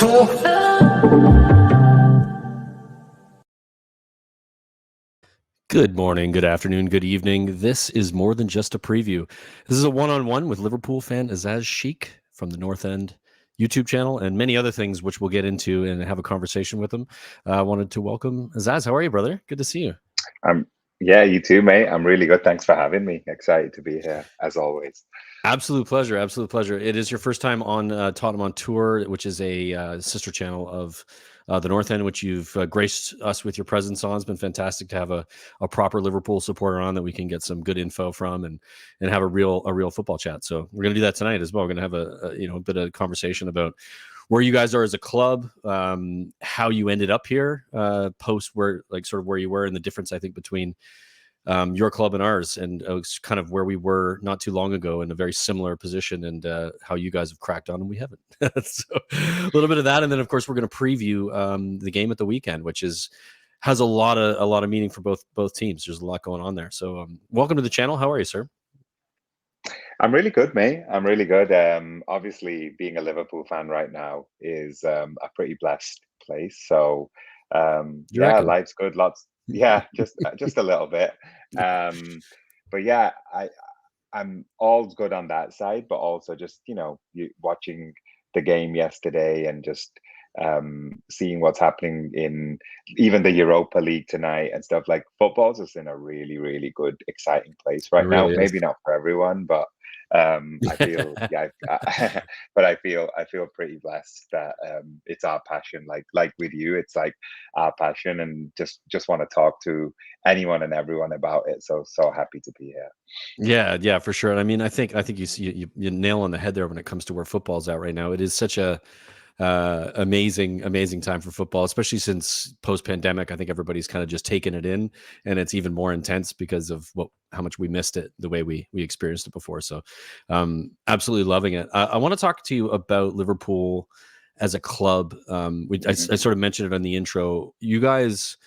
Tour. Good morning, good afternoon, good evening. This is more than just a preview. This is a one-on-one with Liverpool fan Aizaz Sheikh from the North End YouTube channel and many other things which we'll get into and have a conversation with him. I wanted to welcome Aizaz. How are you, brother? Good to see you. Yeah, you too, mate. I'm really good. Thanks for having me. Excited to be here, as always. Absolute pleasure. Absolute pleasure. It is your first time on Tottenham On Tour, which is a sister channel of the North End, which you've graced us with your presence on. It's been fantastic to have a proper Liverpool supporter on that we can get some good info from and have a real football chat. So we're going to do that tonight as well. We're going to have a bit of conversation about where you guys are as a club, how you ended up here, post where where you were, and the difference I think between your club and ours, and kind of where we were not too long ago in a very similar position, and how you guys have cracked on and we haven't. So a little bit of that, and then of course we're going to preview the game at the weekend, which has a lot of meaning for both teams. There's a lot going on there. So welcome to the channel. How are you, sir? I'm really good, mate. I'm really good. Obviously, being a Liverpool fan right now is a pretty blessed place. So yeah, life's good. Yeah, just a little bit. But yeah, I'm all good on that side, but also just you watching the game yesterday and just seeing what's happening in even the Europa League tonight and stuff. Like, football's just in a really, really good, exciting place right now. Really Maybe not for everyone, but I feel but I feel pretty blessed that it's our passion. Like with you, it's like our passion, and just want to talk to anyone and everyone about it. So happy to be here. Yeah, for sure. And I mean, I think you nail on the head there when it comes to where football's at right now. It is such a amazing time for football, especially since post-pandemic. I think everybody's kind of just taken it in, and it's even more intense because of how much we missed it the way we experienced it before. So absolutely loving it. I want to talk to you about Liverpool as a club. I sort of mentioned it on the intro. You guys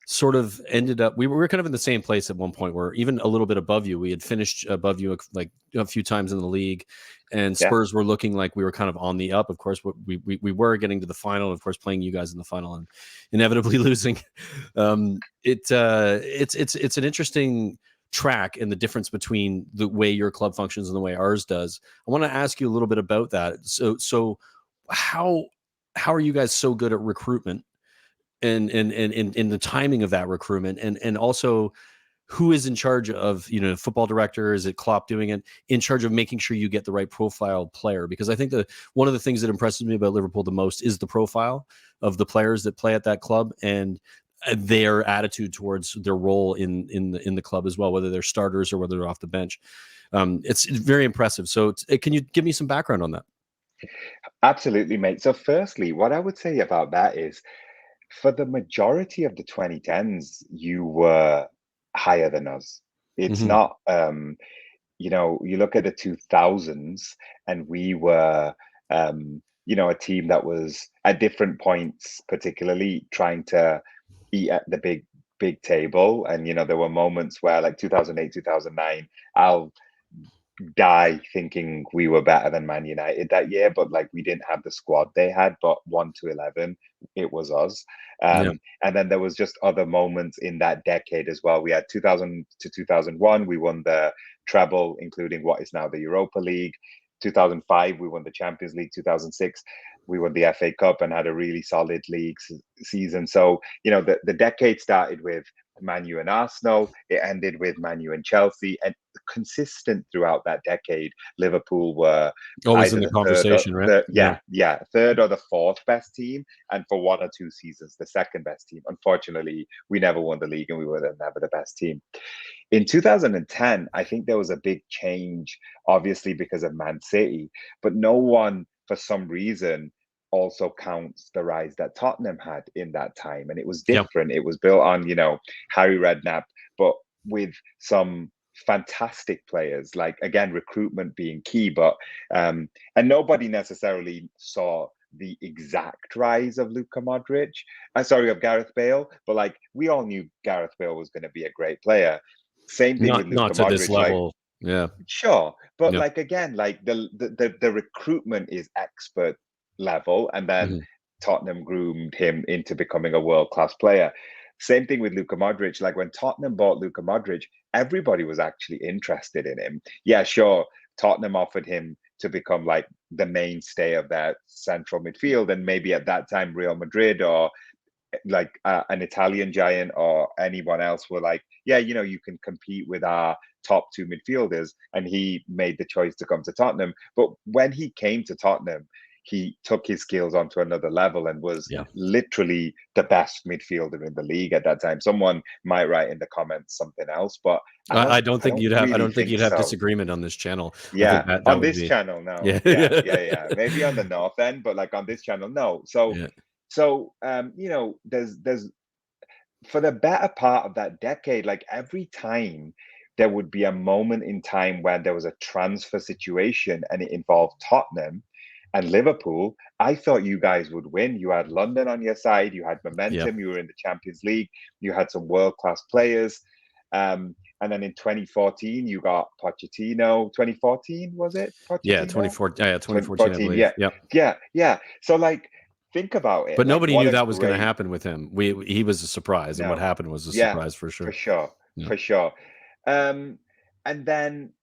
sort of ended up, we were kind of in the same place at one point, where even a little bit above you. We had finished above you like a few times in the league, and Spurs were looking like we were kind of on the up. Of course, we were getting to the final, of course, playing you guys in the final and inevitably losing. It's an interesting track, and the difference between the way your club functions and the way ours does. I want to ask you a little bit about that. So how are you guys so good at recruitment? And the timing of that recruitment, and also who is in charge of, football director? Is it Klopp doing it, in charge of making sure you get the right profile player? Because I think one of the things that impresses me about Liverpool the most is the profile of the players that play at that club, and their attitude towards their role in the club as well, whether they're starters or whether they're off the bench. It's very impressive. So can you give me some background on that? Absolutely, mate. So firstly, what I would say about that is, for the majority of the 2010s, you were higher than us. It's not, you look at the 2000s, and we were, a team that was at different points, particularly trying to eat at the big table. And, there were moments where, like 2008, 2009, I'll die thinking we were better than Man United that year, but like, we didn't have the squad they had. But 1 to 11, it was us. And then there was just other moments in that decade as well. We had 2000 to 2001, we won the treble, including what is now the Europa League. 2005, we won the Champions League. 2006, we won the FA Cup and had a really solid league season. So, the decade started with Man U and Arsenal. It ended with Man U and Chelsea, and consistent throughout that decade, Liverpool were always in the conversation, right? Third or the fourth best team, and for 1 or 2 seasons, the second best team. Unfortunately, we never won the league, and we were never the best team. In 2010, I think there was a big change, obviously because of Man City, but no one, for some reason, also counts the rise that Tottenham had in that time. And it was different. It was built on, Harry Redknapp, but with some fantastic players, like, again, recruitment being key, but and nobody necessarily saw the exact rise of of Gareth Bale, but like, we all knew Gareth Bale was going to be a great player. Same thing with Luka Not to Modric, this level. Sure, but like, again, like the recruitment is expert level, and then Tottenham groomed him into becoming a world-class player. Same thing with Luka Modric. Like when Tottenham bought Luka Modric, everybody was actually interested in him. Yeah, sure, Tottenham offered him to become like the mainstay of their central midfield, and maybe at that time Real Madrid or like an Italian giant or anyone else were like, yeah, you can compete with our top two midfielders. And he made the choice to come to Tottenham. But when he came to Tottenham, he took his skills onto another level and was Yeah. literally the best midfielder in the league at that time. Someone might write in the comments something else, but I don't think you'd have. I really don't think think you'd have so. disagreement on this channel. I Yeah, think that on would this be. channel, no. Yeah. Yeah. Maybe on the north end, but like on this channel, no. So, Yeah. there's for the better part of that decade, like every time there would be a moment in time where there was a transfer situation and it involved Tottenham and Liverpool, I thought you guys would win. You had London on your side, you had Yeah. momentum, you were in the Champions League, you had some world-class players. And then in 2014, you got Pochettino. 2014, was it? Yeah. Pochettino? 2014. Yeah. 2014, I 2014, believe. yeah. Yep. Yeah. So like think about it. But Like nobody what knew a that was going to great happen with him. He was a surprise, and what no. happened was a Yeah, surprise for for sure. sure. Yeah. For sure. Um, and then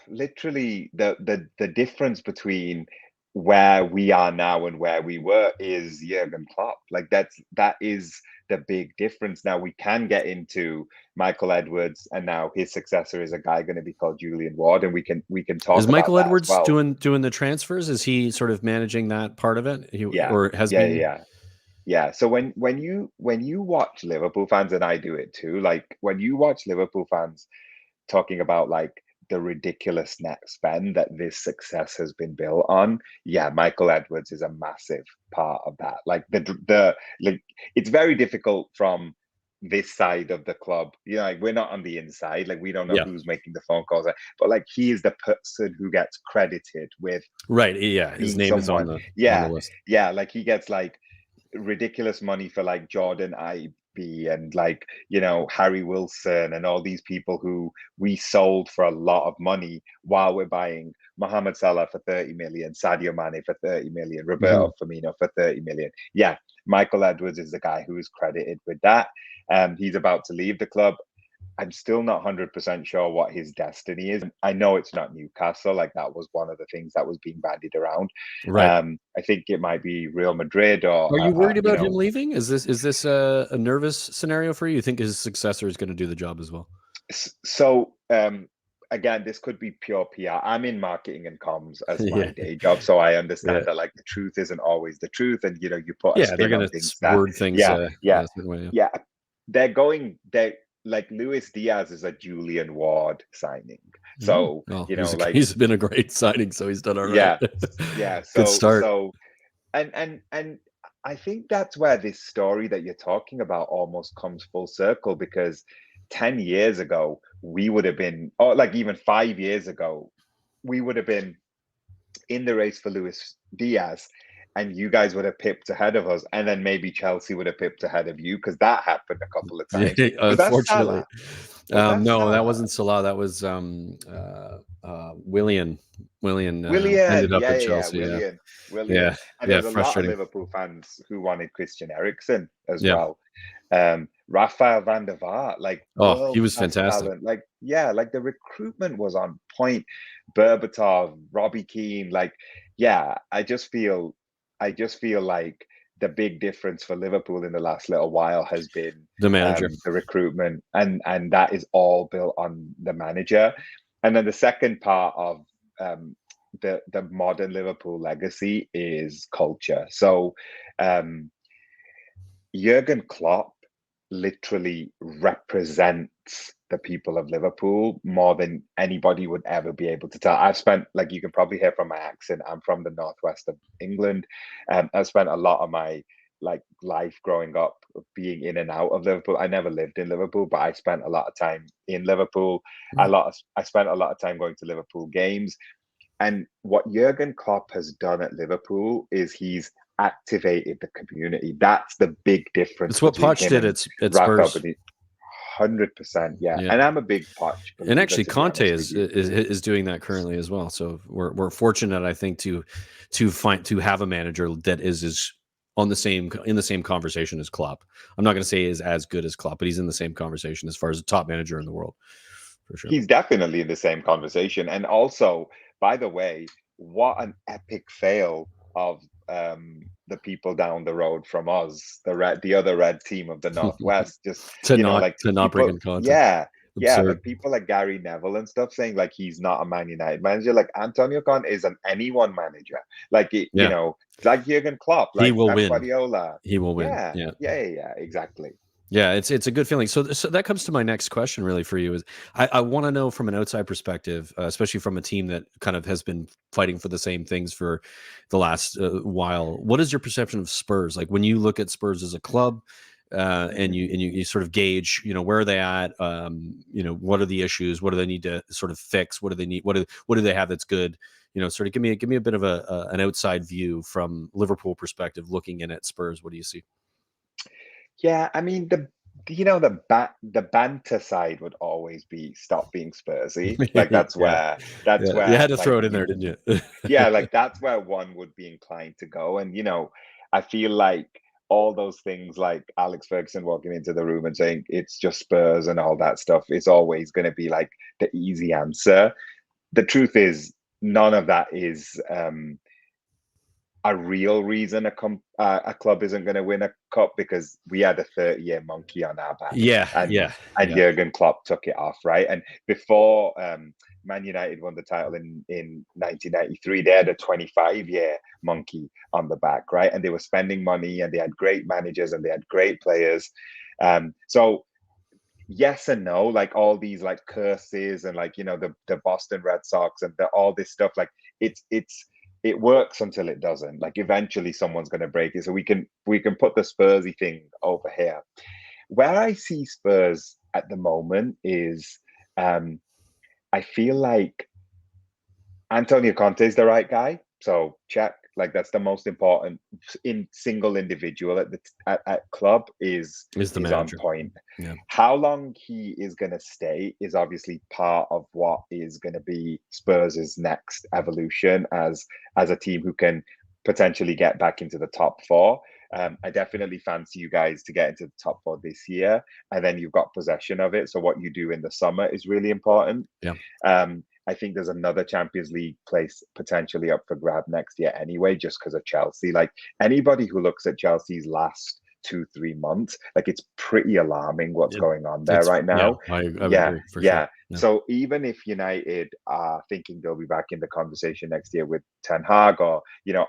literally the difference between where we are now and where we were is Jurgen Klopp. Like that is the big difference. Now we can get into Michael Edwards, and now his successor is a guy going to be called Julian Ward, and we can Is talk about Michael that as Edwards well. doing the transfers? Is he sort of managing that part of it? He Yeah, or has yeah, been? yeah. Yeah. So when you watch Liverpool fans, and I do it too, like when you watch Liverpool fans talking about like the ridiculous net spend that this success has been built on. Yeah, Michael Edwards is a massive part of that. Like the like it's very difficult from this side of the club. Like we're not on the inside, like we don't know Yeah. who's making the phone calls, but like he is the person who gets credited with Right. Yeah. His being name is someone. on the Yeah, list. yeah, like he gets like ridiculous money for like Jordan Ibe and like Harry Wilson and all these people who we sold for a lot of money while we're buying Mohamed Salah for 30 million, Sadio Mane for 30 million, Mhm. Roberto Firmino for 30 million. Yeah, Michael Edwards is the guy who is credited with that. He's about to leave the club. I'm still not 100% sure what his destiny is. I know it's not Newcastle. Like that was one of the things that was being bandied around. Right. I think it might be Real Madrid or, Are you worried about him leaving? Is this a nervous scenario for you? You think his successor is going to do the job as well? so. Again, this could be pure PR. I'm in marketing and comms as my Yeah. day job, so I Yeah. understand that like the truth isn't always the truth, and you put a Yeah. They're spin going on to things that word things yeah, a yeah, certain way. yeah. They like Luis Diaz is a Julian Ward signing. So, Well, like he's been a great signing, so he's done all right. yeah, yeah. Good So start. so and I think that's where this story that you're talking about almost comes full circle because 10 years ago we would have been, or like even 5 years ago, we would have been in the race for Luis Diaz, and you guys would have pipped ahead of us, and then maybe Chelsea would have pipped ahead of you because that happened a couple of Yeah, times. Was that unfortunately. Salah? Was that No, that Salah? wasn't Salah. That was Willian. Willian ended Willian, up at yeah, Chelsea. Yeah, Willian. yeah, And there yeah. was a lot of Frustrating. Liverpool fans who wanted Christian Eriksen as Yeah. well. Rafael van der Vaart, like Oh, he world was class fantastic. talent. Like, yeah, like the recruitment was on point. Berbatov, Robbie Keane, like, yeah, I just feel like the big difference for Liverpool in the last little while has been The manager. the recruitment, and that is all built on the manager. And then the second part of um, the modern Liverpool legacy is culture. So um, Jurgen Klopp literally represents the people of Liverpool more than anybody would ever be able to tell. I've spent, like you can probably hear from my accent, I'm from the northwest of England. I've spent a lot of my like life growing up being in and out of Liverpool. I never lived in Liverpool, but I spent a lot of time in Liverpool. I spent a lot of time going to Liverpool games. And what Jurgen Klopp has done at Liverpool is he's activated the community. That's the big difference It's what between Poch him did and at Rafael Spurs. Benitez. 100%, yeah. Yeah, And I'm a big Poch and believer, actually to be Conte honest with is you. is doing that currently as well. So we're fortunate, I think, to have a manager that is as in the same conversation as Klopp. I'm not going to say is as good as Klopp, but he's in the same conversation as far as a top manager in the world, for sure. He's definitely in the same conversation. And also, by the way, what an epic fail of the people down the road from us, the other red team of the Northwest. Just like to not bring people, in content. yeah, Absurd. like people like Gary Neville and stuff saying like he's not a Man United manager. Like Antonio Conte is an anyone manager. Like Yeah. like Jurgen Klopp, He like will Pep win. Guardiola. He will win. Yeah, Yeah. yeah, exactly. Yeah, it's a good feeling. So that comes to my next question, really, for you is I want to know from an outside perspective, especially from a team that kind of has been fighting for the same things for the last while. What is your perception of Spurs? Like when you look at Spurs as a club, and you sort of gauge, where are they at? What are the issues? What do they need to sort of fix? What do they need? What do they have that's good? Sort of give me a bit of an outside view from Liverpool perspective, looking in at Spurs. What do you see? Yeah, I mean the banter side would always be stop being Spursy. Like Yeah. that's Yeah, you where had to like throw it in there, didn't you? yeah, like that's where one would be inclined to go. And I feel like all those things like Alex Ferguson walking into the room and saying it's just Spurs and all that stuff is always going to be like the easy answer. The truth is none of that is a real reason a club isn't going to win a cup, because we had a 30-year monkey on our back, Yeah, and yeah, and yeah. Jurgen Klopp took it off, right? And before Man United won the title in 1993, they had a 25-year monkey on the back, right? And they were spending money, and they had great managers, and they had great players. So yes and no, like all these like curses and like the Boston Red Sox and all this stuff, like it works until it doesn't. Like eventually someone's going to break it. So we can put the Spursy thing over here. Where I see Spurs at the moment is I feel like Antonio Conte is the right guy. So check, like that's the most important in single individual at club Is the is on manager. point. Yeah. How long he is going to stay is obviously part of what is going to be Spurs' next evolution as a team who can potentially get back into the top four. I definitely fancy you guys to get into the top four this year, and then you've got possession of it. So what you do in the summer is really important. Yeah. I think there's another Champions League place potentially up for grab next year anyway, just because of Chelsea. Like anybody who looks at Chelsea's last 2-3 months, like it's pretty alarming what's It, going on there right yeah, now. I would Yeah, agree for sure. yeah. Yeah. So even if United are thinking they'll be back in the conversation next year with Ten Hag, or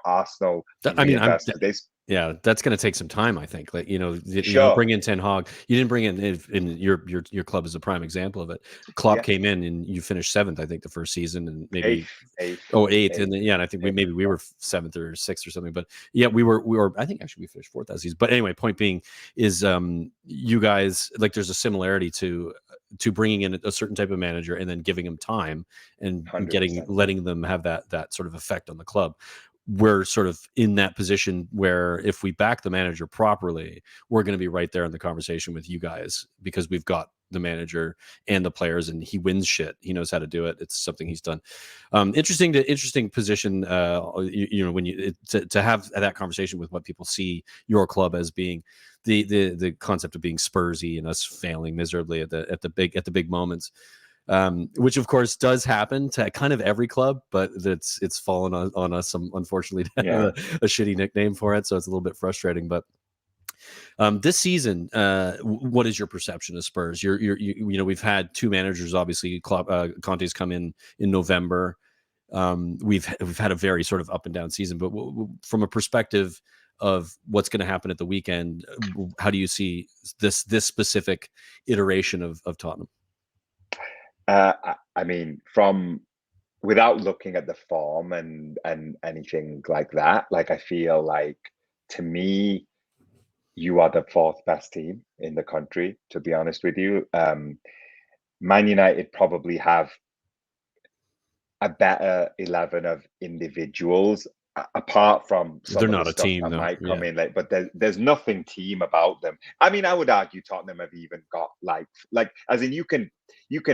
Arsenal can I mean, reinvest, because they yeah, that's going to take some time, I think. Like, you don't sure, bring in Ten Hag. You didn't bring in your club is a prime example of it. Klopp yeah, came in and you finished seventh, I think, the first season, and maybe eighth, eighth, eighth, and eighth, then, yeah, and I think eighth, we yeah, were seventh or sixth or something. But yeah, we were. I think actually we finished fourth that season. But anyway, point being is, you guys, like, there's a similarity to bringing in a certain type of manager and then giving them time and 100%. letting them have that sort of effect on the club. We're sort of in that position where if we back the manager properly, we're going to be right there in the conversation with you guys, because we've got the manager and the players, and he wins shit. He knows how to do it. It's something he's done. Interesting position. When to have that conversation with what people see your club as being, the concept of being Spursy and us failing miserably at the big moments. Which of course does happen to kind of every club, but it's fallen on us, unfortunately, to have Yeah. a shitty nickname for it. So it's a little bit frustrating. But this season, what is your perception of Spurs? We've had two managers. Obviously, Conte's come in November. We've had a very sort of up and down season, but from a perspective of what's going to happen at the weekend, how do you see this specific iteration of Tottenham? I mean, from without looking at the form and anything like that, like I feel like, to me, you are the fourth best team in the country, to be honest with you. Man United probably have a better 11 of individuals apart from They're some of the not a stuff team, that though. might Yeah. come in late, but there's nothing team about them. I mean, I would argue Tottenham have even got like as in you can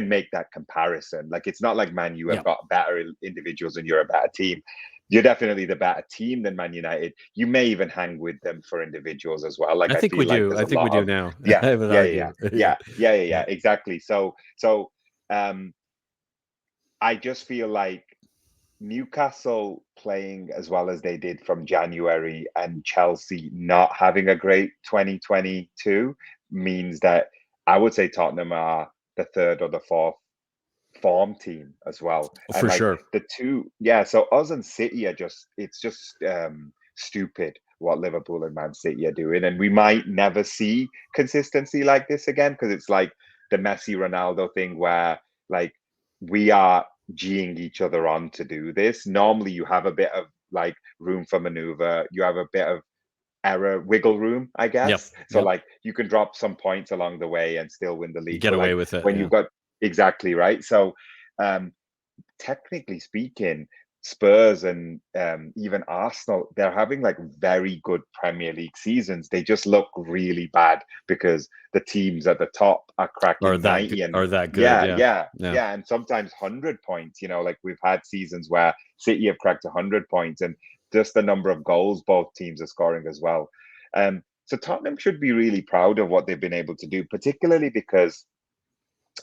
make that comparison. Like it's not like Man U have Yeah. got better individuals and you're a better team. You're definitely the better team than Man United. You may even hang with them for individuals as well. Like I I think we feel like do. there's I a think we lot do of now. yeah, I would yeah, yeah, argue. yeah, Yeah. yeah, yeah, yeah, Yeah. yeah, exactly. So I just feel like Newcastle playing as well as they did from January and Chelsea not having a great 2022 means that I would say Tottenham are the third or the fourth form team as well. And For like sure. the two, yeah, so us and City are just, it's just stupid what Liverpool and Man City are doing. And we might never see consistency like this again because it's like the Messi Ronaldo thing where like we are geeing each other on to do this. Normally you have a bit of like room for maneuver, you have a bit of error wiggle room, I Yep. guess. So Yep. like you can drop some points along the way and still win the league. Get But away like with it. when Yeah. you've got exactly right. So um technically speaking, Spurs and even Arsenal, they're having like very good Premier League seasons. They just look really bad because the teams at the top are cracking 90 and Are that good? yeah, Yeah. yeah, Yeah. yeah, and sometimes 100 points. You know, like we've had seasons where City have cracked 100 points and just the number of goals both teams are scoring as well. So Tottenham should be really proud of what they've been able to do, particularly because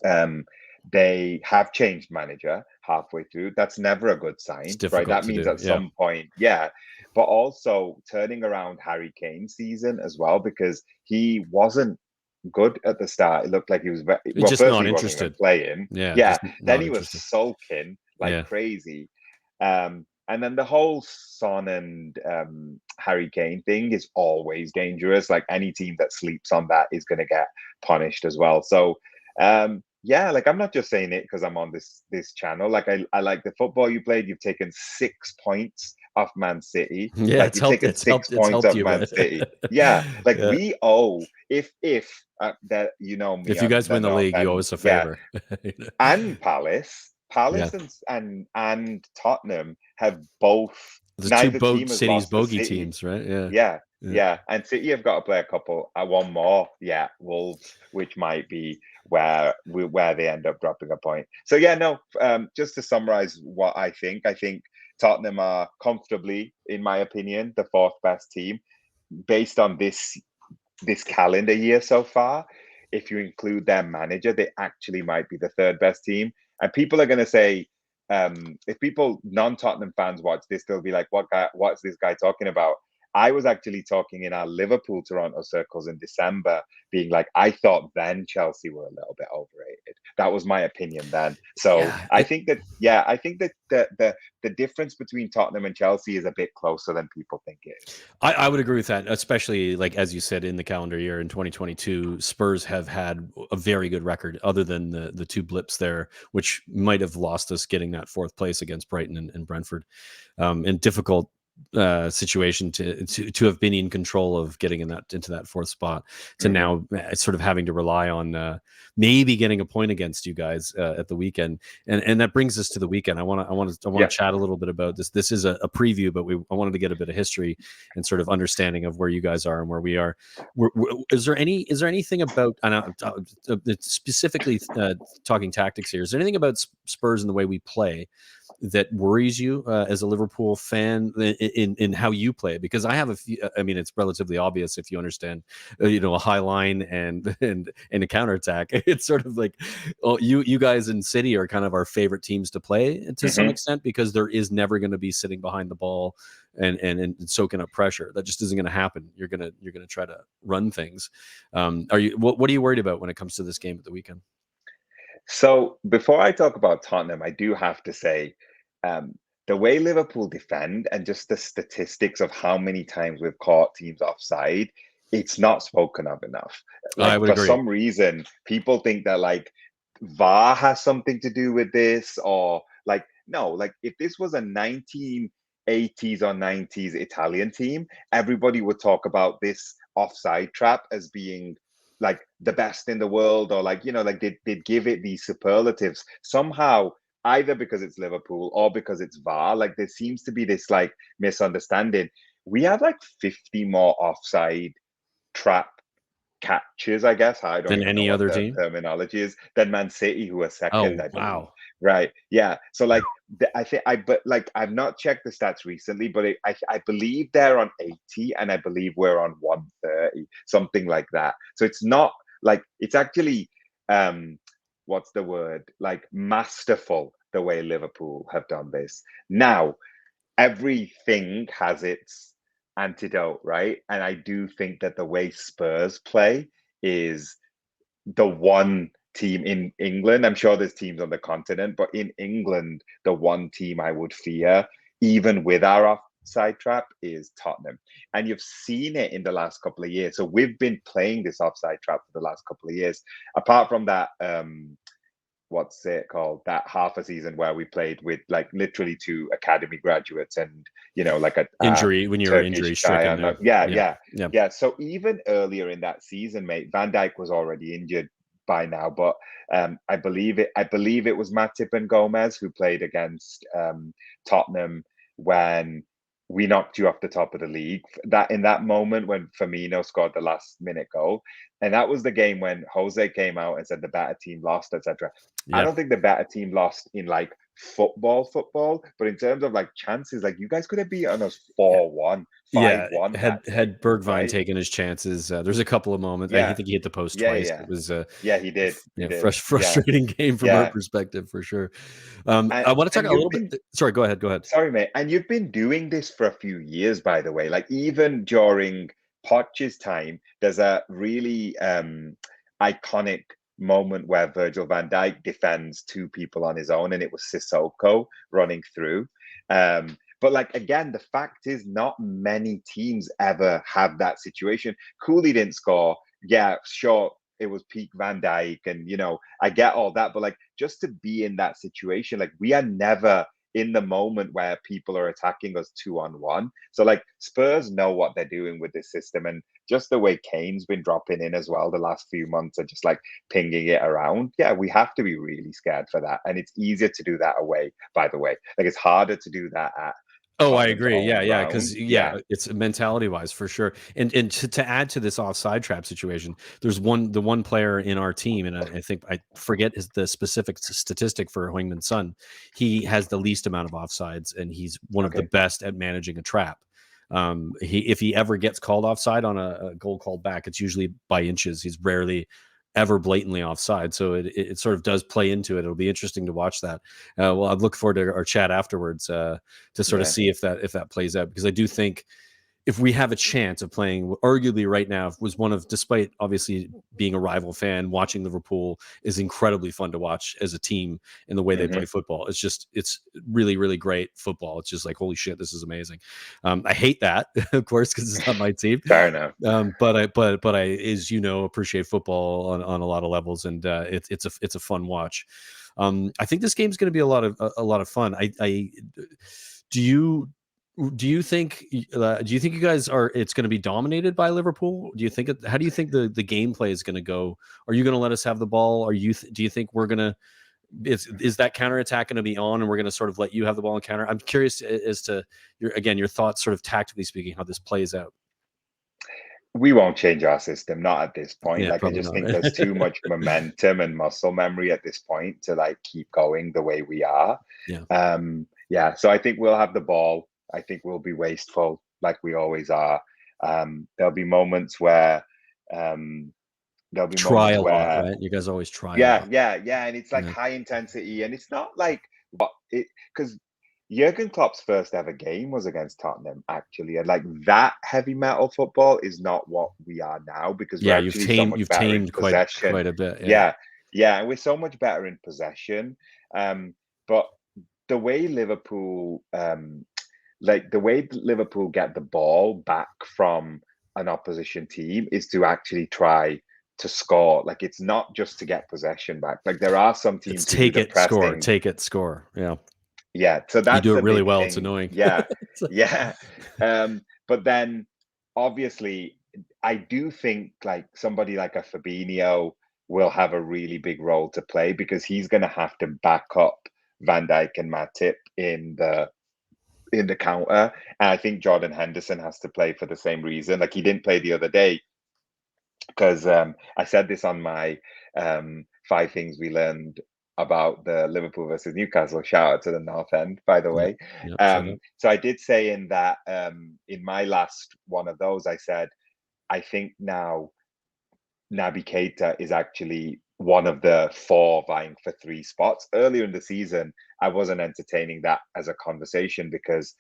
um, they have changed manager halfway through. That's never a good It's sign, right? difficult That to means do. at Yeah. some point, yeah. But also turning around Harry Kane's season as well, because he wasn't good at the start. It looked like he was It's well, just not firstly, he wasn't even interested. playing. Yeah. Yeah. Just Then not he was interested. sulking like Yeah. crazy. And then the whole Son and Harry Kane thing is always dangerous. Like any team that sleeps on that is going to get punished as well. So yeah, like I'm not just saying it because I'm on this channel. Like I like the football you played. You've taken 6 points off Man City. Yeah. Like you've taken six It's points helped off you, Man right? City. Yeah, like Yeah. we owe if that you know me If you on guys the win the North league, you owe End, us a yeah, favor. and Palace, Yeah. Palace and Tottenham have both. The two Neither boat team has cities lost to bogey City. teams, right? Yeah. Yeah, Yeah. yeah, and City have got to play a couple, one more. Yeah, Wolves, which might be where they end up dropping a point. So yeah, no. Just to summarize what I think Tottenham are comfortably, in my opinion, the fourth best team based on this calendar year so far. If you include their manager, they actually might be the third best team. And people are going to say, if people non-Tottenham fans watch this, they'll be like, "What guy? What's this guy talking about?" I was actually talking in our Liverpool Toronto circles in December, being like, I thought then Chelsea were a little bit overrated. That was my opinion then. So Yeah. I think that, yeah, I think that the difference between Tottenham and Chelsea is a bit closer than people think it is. I would agree with that, especially like as you said in the calendar year in 2022, Spurs have had a very good record, other than the two blips there, which might have lost us getting that fourth place against Brighton and Brentford, and difficult situation to have been in control of getting into that fourth spot, to Mm-hmm. now sort of having to rely on maybe getting a point against you guys at the weekend, and that brings us to the weekend. I want to Yeah. chat a little bit about this. This is a preview, but I wanted to get a bit of history and sort of understanding of where you guys are and where we are. Is there anything about, and specifically talking tactics here? Is there anything about Spurs and the way we play that worries you as a Liverpool fan in how you play? Because I have a few. I mean, it's relatively obvious if you understand, a high line and a counterattack. It's sort of like, oh, you guys in City are kind of our favorite teams to play to some Mm-hmm. extent, because there is never going to be sitting behind the ball and soaking up pressure. That just isn't going to happen. You're gonna try to run things. Are you? What are you worried about when it comes to this game at the weekend? So before I talk about Tottenham, I do have to say um, the way Liverpool defend and just the statistics of how many times we've caught teams offside, it's not spoken of enough. I Like would for agree. some reason, people think that like VAR has something to do with this, or like no, like if this was a 1980s or 90s Italian team, everybody would talk about this offside trap as being like the best in the world, or like like they'd give it these superlatives. Somehow either because it's Liverpool or because it's VAR. Like there seems to be this like misunderstanding. We have like 50 more offside trap catches, I guess. I don't Than even know any what other the team? terminology is, than Man City, who are second, Oh, I believe. wow. Right. Yeah. So like I think but like I've not checked the stats recently, but I believe they're on 80 and I believe we're on 130, something like that. So it's not like it's actually what's the word? Like masterful the way Liverpool have done this. Now, everything has its antidote, right? And I do think that the way Spurs play is the one team in England. I'm sure there's teams on the continent, but in England, the one team I would fear, even with our offside trap, is Tottenham. And you've seen it in the last couple of years. So we've been playing this offside trap for the last couple of years. Apart from that what's it called, that half a season where we played with like literally two academy graduates and like a Injury, when you're Turkish injury guy stricken and there. yeah, Yeah. yeah, Yeah. yeah. So even earlier in that season, mate, Van Dijk was already injured by now, but I believe it was Matip and Gomez who played against Tottenham when we knocked you off the top of the league. That in that moment when Firmino scored the last minute goal, and that was the game when Jose came out and said the better team lost, etc. I Yeah. don't think the better team lost in like football, but in terms of like chances, like you guys could have beaten us 4-1, Yeah, 5-1 had that day, had Bergwijn right? taken his chances, there's a couple of moments. I Yeah, think he hit the post yeah, twice. yeah, It was yeah. He did, he did. Yeah, frustrating game from our yeah. perspective for sure. And I want to talk and a you've little bit. been Sorry, go ahead. Go ahead. sorry, mate. And you've been doing this for a few years, by the way. Like even during Poch's time, there's a really iconic moment where Virgil van Dijk defends two people on his own, and it was Sissoko running through. But like again, the fact is, not many teams ever have that situation. Cooley didn't score. Yeah, sure. It was peak Van Dijk, and I get all that, but like just to be in that situation, like we are never in the moment where people are attacking us 2-on-1. So like Spurs know what they're doing with this system, and just the way Kane's been dropping in as well the last few months and just like pinging it around. Yeah, we have to be really scared for that, and it's easier to do that away. By the way, like it's harder to do that at Oh, I Tottenham's agree. own Yeah, yeah, ground. because Yeah. it's mentality wise for sure. And to add to this offside trap situation, there's the one player in our team, and I think I forget the specific statistic for Heung-min Son. He has the least amount of offsides, and he's one of the Okay. best at managing a trap. If he ever gets called offside on a goal called back, it's usually by inches. He's rarely ever blatantly offside, so it sort of does play into it. It'll be interesting to watch that. Well, I look forward to our chat afterwards to sort of Yeah. see if that plays out, because I do think if we have a chance of playing, arguably right now, was one of, despite obviously being a rival fan, watching Liverpool is incredibly fun to watch as a team in the way they Hmm. play football. It's really, really great football. It's just like, holy shit, this is amazing. I hate that, of course, because it's not my team. Fair enough. But I, as you know, appreciate football on a lot of levels, and it's a fun watch. I think this game's going to be a lot of fun. I do you do you think you guys are, it's going to be dominated by Liverpool? Do you think how do you think the gameplay is going to go? Are you going to let us have the ball? Do you think we're going to, is that counterattack going to be on and we're going to sort of let you have the ball and counter? I'm curious as to your thoughts, sort of tactically speaking, how this plays out. We won't change our system, not at this point. Yeah, Like I probably just not. think there's too much momentum and muscle memory at this point to like keep going the way we are. Yeah. Yeah, so I think we'll have the ball. I think we'll be wasteful like we always are. There'll be moments where um there'll be Try moments a lot, where right? You guys always try a yeah, lot. yeah, yeah, and it's like Yeah. high intensity, and it's not like what it because Jurgen Klopp's first ever game was against Tottenham, actually, and like that heavy metal football is not what we are now because we're Yeah, actually so much you've better in tamed possession. quite a bit. Yeah. Yeah, yeah, and we're so much better in possession. But the way Liverpool, like the way Liverpool get the ball back from an opposition team is to actually try to score. Like it's not just to get possession back. Like there are some It's teams who do the pressing. take it, score. Yeah. Yeah, so You that's do it the really big well. It's thing. annoying. Yeah, yeah. But then obviously, I do think like somebody like a Fabinho will have a really big role to play because he's going to have to back up Van Dijk and Matip in the counter. And I think Jordan Henderson has to play for the same reason. Like, he didn't play the other day because I said this on my 5 things we learned about the Liverpool versus Newcastle. Shout out to the North End, by the Yep. way. Yep. Shout out. So I did say in that in my last one of those, I said I think now Naby Keita is actually one of the 4 vying for 3 spots. Earlier in the season, I wasn't entertaining that as a conversation because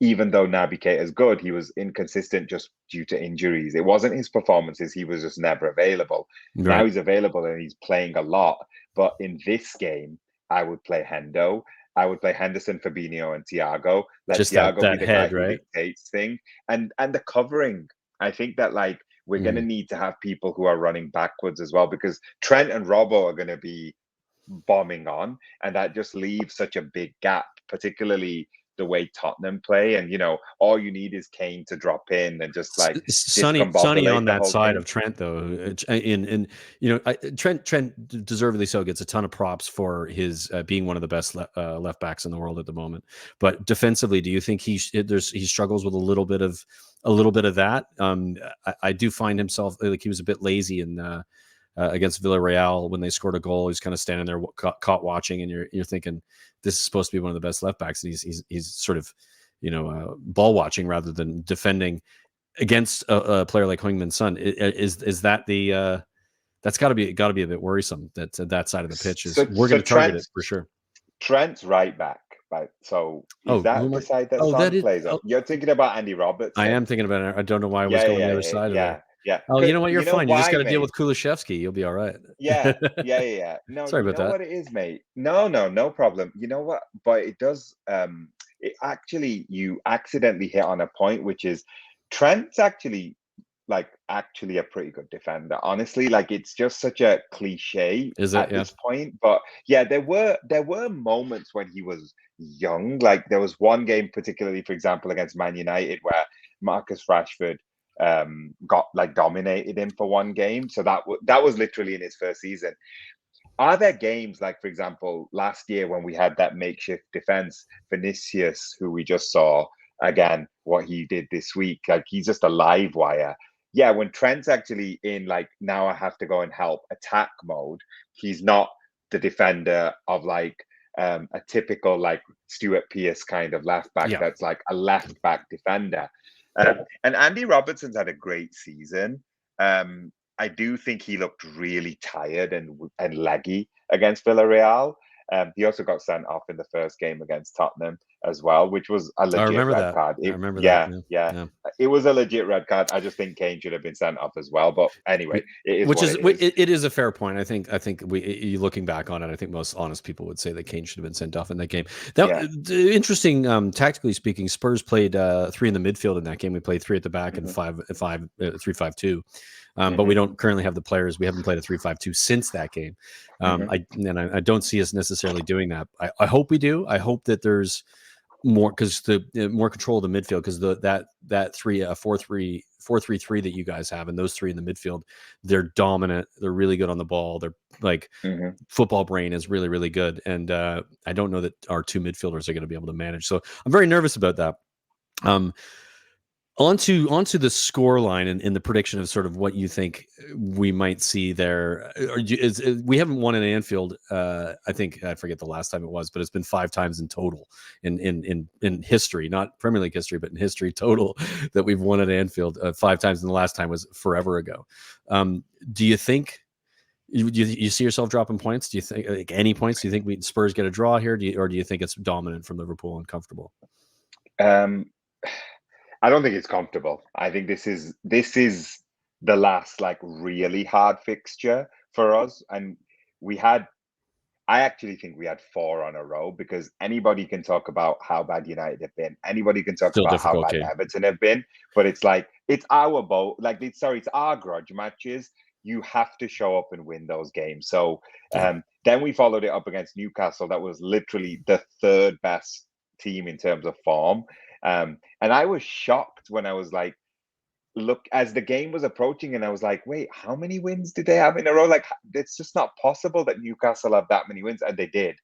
even though Naby Keita is good, he was inconsistent just due to injuries. It wasn't his performances, he was just never available. Now Right. he's available and he's playing a lot. But in this game, I would play Hendo. I would play Henderson, Fabinho, and Thiago. Let Just that Thiago be the guy head, who right? dictates thing. And the covering. I think that, like, we're going to need to have people who are running backwards as well, because Trent and Robbo are going to be bombing on, and that just leaves such a big gap, particularly the way Tottenham play. And, all you need is Kane to drop in and just like Sonny on discombobulate the that whole side thing. of Trent, though, Trent deservedly so gets a ton of props for his being one of the best left backs in the world at the moment. But defensively, do you think he struggles with a little bit of that? I do find himself like he was a bit lazy in against Villarreal when they scored a goal. He's kind of standing there caught watching, and you're thinking this is supposed to be one of the best left backs. And he's sort of ball watching rather than defending against a player like Heung-min Son. Is that the that's got to be a bit worrisome that that side of the pitch is we're going to target it for sure. Trent's right back, right? So is that the side that Son plays on? You're thinking about Andy Robertson. I am thinking about it. I don't know why I was going the other side of it. Yeah. Oh, you know what? You're fine. You just got to deal mate? with Kulishevsky. You'll be all right. Yeah. No, sorry about that. What it is, mate? No problem. You know what? But it does. It actually, you accidentally hit on a point, which is Trent's actually a pretty good defender. Honestly, like, it's just such a cliche at this point. But yeah, there were moments when he was young. Like, there was one game particularly, for example, against Man United, where Marcus Rashford got like dominated him for one game. So that was literally in his first season. Are there games like, for example, last year when we had that makeshift defense, Vinicius, who we just saw again, what he did this week, like, he's just a live wire. Yeah, when Trent's actually in, like, now I have to go and help attack mode, he's not the defender of like a typical like Stuart Pearce kind of left back that's like a left back defender. And Andy Robertson's had a great season. I do think he looked really tired and leggy against Villarreal. He also got sent off in the first game against Tottenham as well, which was a legit red card. I remember that. Yeah. It was a legit red card. I just think Kane should have been sent off as well. But anyway, it is a fair point. I think you looking back on it, I think most honest people would say that Kane should have been sent off in that game. Interesting. Tactically speaking, Spurs played 3 in the midfield in that game. We played 3 at the back and 3-5-2. But we don't currently have the players. We haven't played a 3-5-2 since that game. I don't see us necessarily doing that. I hope we do. I hope that there's more, because the more control of the midfield, because that 4-3-3 that you guys have, and those 3 in the midfield, they're dominant. They're really good on the ball. They're like football brain is really, really good. And I don't know that our 2 midfielders are going to be able to manage. So I'm very nervous about that. Onto the score line and the prediction of sort of what you think we might see there. We haven't won in Anfield. I think I forget the last time it was, but it's been 5 times in total in history, not Premier League history, but in history total, that we've won at Anfield 5 times, and the last time was forever ago. Do you think you see yourself dropping points? Do you think like any points? Do you think Spurs get a draw here, or do you think it's dominant from Liverpool and comfortable? I don't think it's comfortable. I think this is the last like really hard fixture for us. And I actually think we had 4 on a row, because anybody can talk about how bad United have been. Anybody can talk about how bad Everton have been, but it's like, it's our boat. Like, it's our grudge matches. You have to show up and win those games. So then we followed it up against Newcastle. That was literally the 3rd best team in terms of form. And I was shocked when I was like, look, as the game was approaching, and I was like, wait, how many wins did they have in a row? Like, it's just not possible that Newcastle have that many wins, and they did.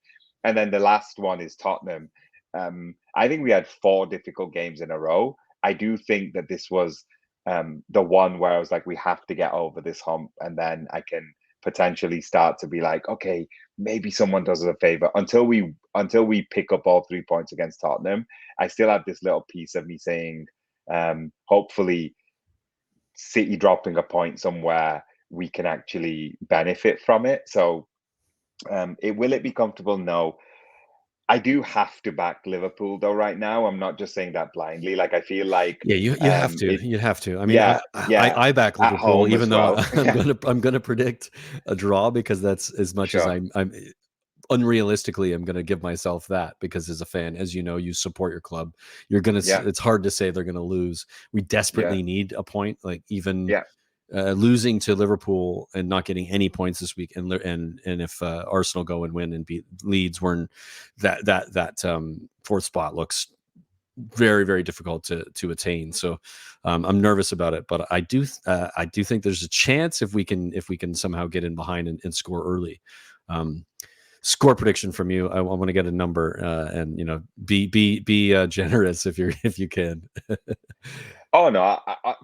and then the last one is Tottenham. I think we had 4 difficult games in a row. I do think that this was the one where I was like, we have to get over this hump, and then I can potentially start to be like, okay, maybe someone does us a favor. Until we pick up all 3 points against Tottenham, I still have this little piece of me saying, hopefully, City dropping a point somewhere, we can actually benefit from it. So, will it be comfortable? No. I do have to back Liverpool though right now. I'm not just saying that blindly. Like I feel like Yeah, you have to. it You have to. I mean, yeah, yeah, I back at Liverpool, home even as though well. Yeah, I'm gonna predict a draw, because that's as much as sure. I'm unrealistically I'm gonna give myself that, because as a fan, as you know, you support your club. You're gonna. Yeah, It's hard to say they're gonna lose. We yeah, desperately need a point. Like even yeah. losing to Liverpool and not getting any points this week, and if Arsenal go and win and beat Leeds, we're that fourth spot looks very, very difficult to attain. So I'm nervous about it, but I do think there's a chance if we can somehow get in behind and score early. Um, Score prediction from you. I want to get a number, and be generous if you can. Oh no,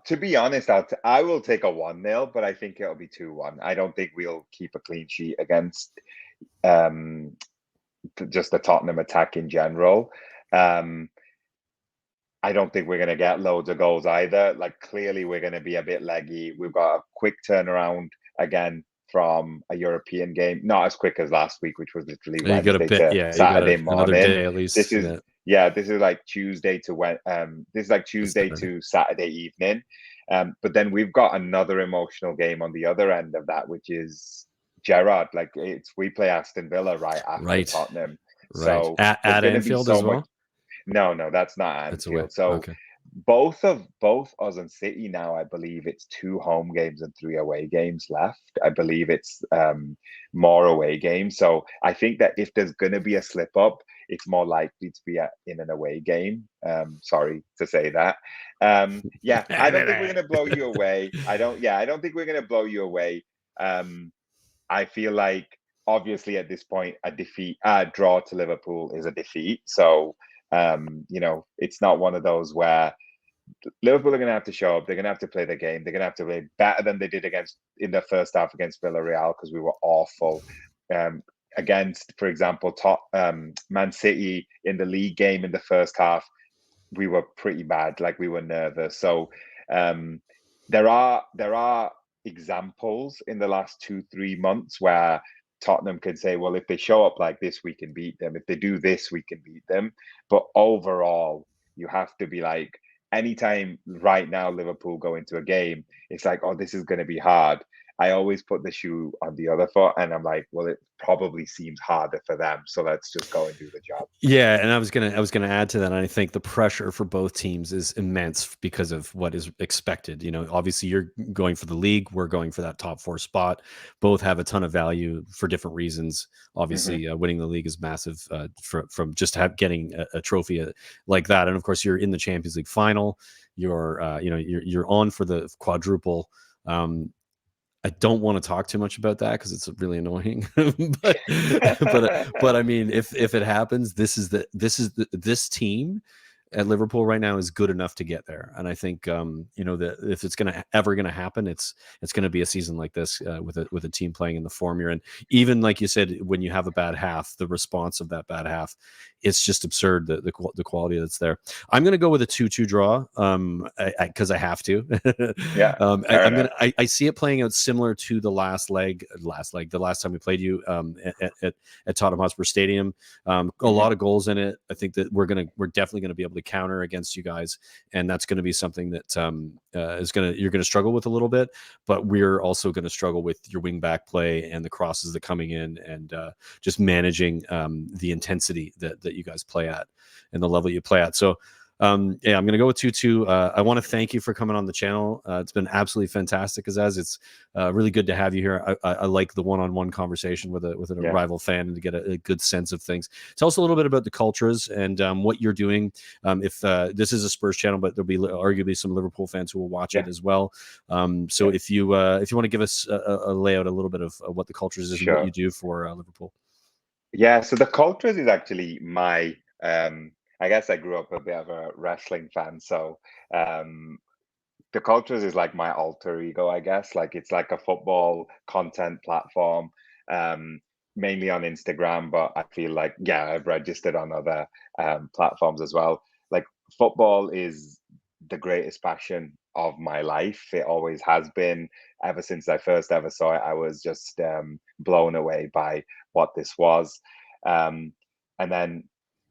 to be honest, I will take a 1-0, but I think it'll be 2-1. I don't think we'll keep a clean sheet against um just the Tottenham attack in general. Um, I don't think we're going to get loads of goals either. Like clearly, we're going to be a bit leggy. We've got a quick turnaround again from a European game, not as quick as last week, which was literally You got a Wednesday bit, to yeah. You got Saturday another morning. day at least. This is Yeah, yeah, this is like Tuesday to this is like it's Tuesday Saturday. to Saturday evening. But then we've got another emotional game on the other end of that, which is Gerrard. Like we play Aston Villa right after Right, Tottenham, right. so there's At going to be Anfield so as much. well. No, that's not It's away. Anfield. So Okay. both us and City now, I believe it's 2 home games and 3 away games left. I believe it's more away games. So I think that if there's going to be a slip up, it's more likely to be in an away game. Sorry to say that. Yeah, I don't think we're going to blow you away. I don't think we're going to blow you away. I feel like obviously at this point a draw to Liverpool is a defeat. So it's not one of those where Liverpool are going to have to show up. They're going to have to play the game. They're going to have to play better than they did in the first half against Villarreal, because we were awful. Against, for example, Man City in the league game in the first half, we were pretty bad. Like we were nervous. So um, there are examples in the last 2-3 months where Tottenham can say, well, if they show up like this, we can beat them. If they do this, we can beat them. But overall, you have to be like, anytime right now Liverpool go into a game, it's like, oh, this is going to be hard. I always put the shoe on the other foot, and I'm like, well, it probably seems harder for them, so let's just go and do the job. Yeah, and I was gonna add to that. And I think the pressure for both teams is immense because of what is expected. Obviously you're going for the league, we're going for that top 4 spot. Both have a ton of value for different reasons. Hmm. Obviously, winning the league is massive, from just getting a trophy like that, and of course you're in the Champions League final. You're on for the quadruple. Um, I don't want to talk too much about that because it's really annoying. but but I mean, if it happens, this team at Liverpool right now is good enough to get there. And I think that if it's ever gonna happen, it's gonna be a season like this, with a team playing in the form you're in. Even like you said, when you have a bad half, the response of that bad half, it's just absurd, the quality that's there. I'm gonna go with a 2-2 draw, because I have to. Yeah, fair enough. I see it playing out similar to the the last time we played you, at Tottenham Hotspur Stadium. A Hmm. lot of goals in it. I think that we're definitely gonna be able to counter against you guys, and that's going to be something that you're going to struggle with a little bit. But we're also going to struggle with your wing back play and the crosses that coming in, and just managing the intensity that you guys play at and the level you play at. So yeah, I'm going to go with 2-2. I want to thank you for coming on the channel. It's been absolutely fantastic, Aizaz. It's really good to have you here. I like the one-on-one conversation with a Yeah, rival fan, and to get a good sense of things. Tell us a little bit about the cultures and what you're doing. If this is a Spurs channel, but there'll be arguably some Liverpool fans who will watch yeah, it as well. So yeah. if you want to give us a layout, a little bit of what the cultures is and what Sure. you do for Liverpool. Yeah, so the Cultures is actually my I guess I grew up a bit of a wrestling fan, so um the Cultures is like my alter ego, I guess. Like it's like a football content platform, um, mainly on Instagram, but I feel like, yeah, I've registered on other platforms as well. Like football is the greatest passion of my life. It always has been. Ever since I first ever saw it, I was just blown away by what this was. Um, and then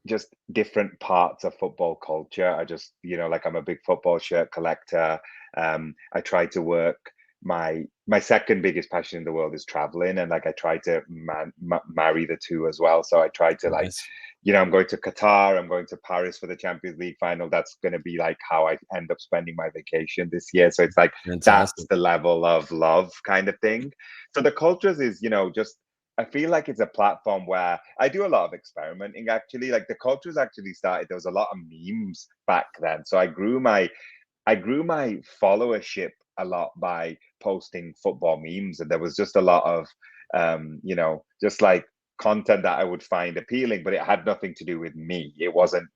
just different parts of football culture. I just, like I'm a big football shirt collector. I try to work my second biggest passion in the world is traveling, and like I try to marry the two as well. So I try to like, Nice. I'm going to Qatar, I'm going to Paris for the Champions League final. That's going to be like how I end up spending my vacation this year. So it's like that's Fantastic. the level of love kind of thing. So the Cultures is, just I feel like it's a platform where I do a lot of experimenting actually. Like the Cultures actually started, there was a lot of memes back then. So I grew my followership a lot by posting football memes, and there was just a lot of, just like content that I would find appealing, but it had nothing to do with me. It wasn't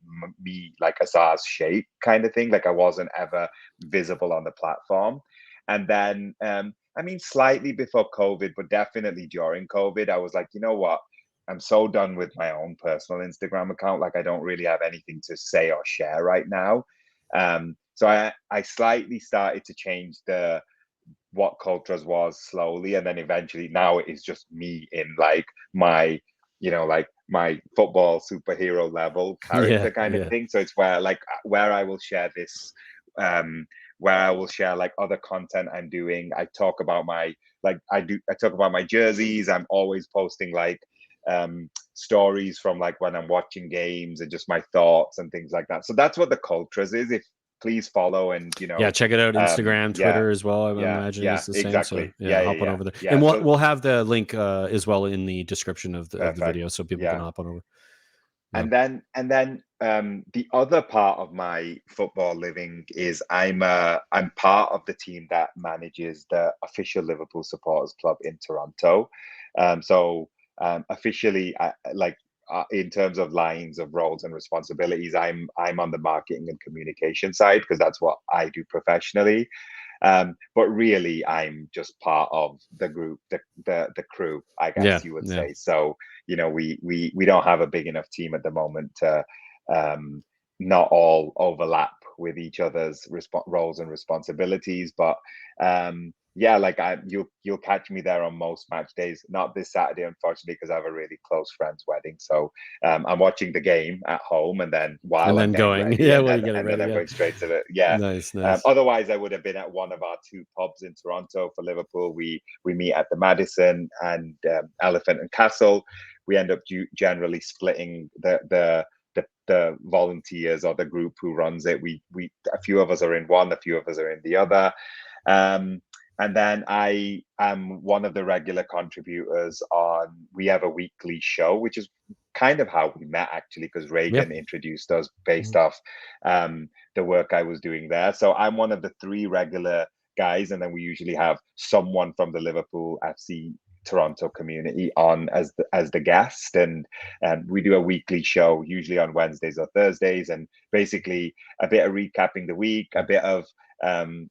me like Aizaz Sheikh kind of thing. Like I wasn't ever visible on the platform. And then, I mean, slightly before COVID, but definitely during COVID, I was like, you know what? I'm so done with my own personal Instagram account. Like I don't really have anything to say or share right now. So I slightly started to change the what Cultures was slowly, and then eventually now it is just me in like my, like my football superhero level Yeah, character kind of yeah. thing. So it's where I will share this, um, where I will share like other content I'm doing. I talk about I talk about my jerseys. I'm always posting like stories from like when I'm watching games and just my thoughts and things like that. So that's what the Cultures is. If please follow and Yeah, check it out. Instagram, yeah, Twitter as well. I yeah, imagine yeah, it's the same. So exactly. yeah, Yeah, yeah, hop on yeah, over there, and yeah. we'll So we'll have the link as well in the description of the perfect. video, so people can Yeah. hop on over. Yeah, And then the other part of my football living is I'm part of the team that manages the official Liverpool supporters club in Toronto. Officially, in terms of lines of roles and responsibilities, I'm on the marketing and communication side because that's what I do professionally. But really, I'm just part of the group, the crew, I yeah, guess you would yeah. say. So we don't have a big enough team at the moment to not all overlap with each other's roles and responsibilities. But yeah, like you'll catch me there on most match days. Not this Saturday, unfortunately, because I have a really close friend's wedding. So I'm watching the game at home, and then And while I'm then getting going, ready, yeah, and well, you then get it and then ready. I'm Yeah, going straight to the yeah. nice, nice. Otherwise, I would have been at one of our two pubs in Toronto for Liverpool. We meet at the Madison and Elephant and Castle. We end up generally splitting the volunteers or the group who runs it. We a few of us are in one, a few of us are in the other. Um, and then I am one of the regular contributors on. We have a weekly show, which is kind of how we met actually, because Yeah. Reagan introduced us based Mhm. off the work I was doing there. So I'm one of the three regular guys, and then we usually have someone from the Liverpool FC Toronto community on as the guest, and we do a weekly show usually on Wednesdays or Thursdays, and basically a bit of recapping the week, a bit of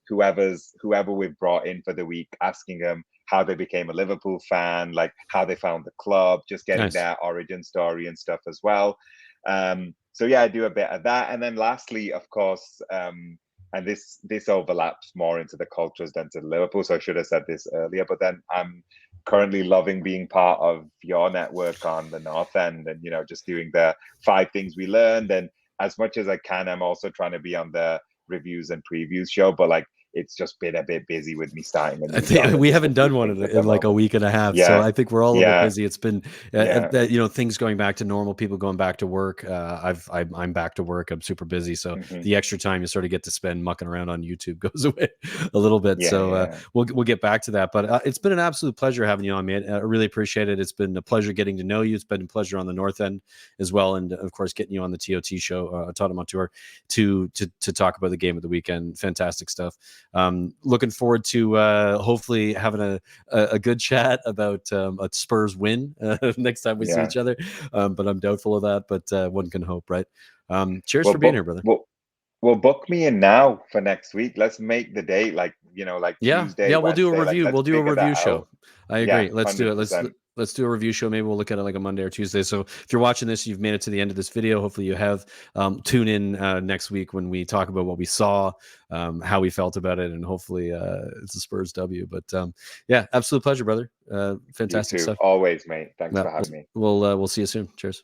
whoever we've brought in for the week, asking them how they became a Liverpool fan, like how they found the club, just getting Nice. their origin story and stuff as well. So yeah, I do a bit of that, and then lastly, of course, and this overlaps more into the Cultures than to Liverpool. So I should have said this earlier, but then I'm currently loving being part of your network on the North End, and just doing the 5 things we learned. And as much as I can, I'm also trying to be on the reviews and previews show, but like it's just been a bit busy with me starting a I new job think and we just a haven't done few one things at the in like a moment. week and a half, so Yeah, I think we're all a little bit yeah, busy. It's been, yeah. things going back to normal, people going back to work. I'm back to work. I'm super busy, so Hmm. the extra time you sort of get to spend mucking around on YouTube goes away a little bit. Yeah, So yeah. we'll get back to that. But it's been an absolute pleasure having you on, man. I really appreciate it. It's been a pleasure getting to know you. It's been a pleasure on the North End as well, and of course getting you on the TOT show, Tottenham On Tour, to talk about the game of the weekend. Fantastic stuff. Looking forward to hopefully having a good chat about a Spurs win next time we see Yeah. each other. But I'm doubtful of that. But one can hope, right? Cheers Well, for being here, brother. well, book me in now for next week. Let's make the date like, like Yeah, Tuesday, yeah, we'll do a Wednesday. Like, review. let's We'll do a figure review that show. out. I Yeah, agree. Let's do it. Let's 100%. let's do a review show. Maybe we'll look at it like a Monday or Tuesday. So if you're watching this, you've made it to the end of this video. Hopefully you have. Tune in next week when we talk about what we saw, how we felt about it, and hopefully it's a Spurs W. But yeah, absolute pleasure, brother. You Fantastic too. stuff. Always, mate. Thanks Yeah, for having me. we'll see you soon. Cheers.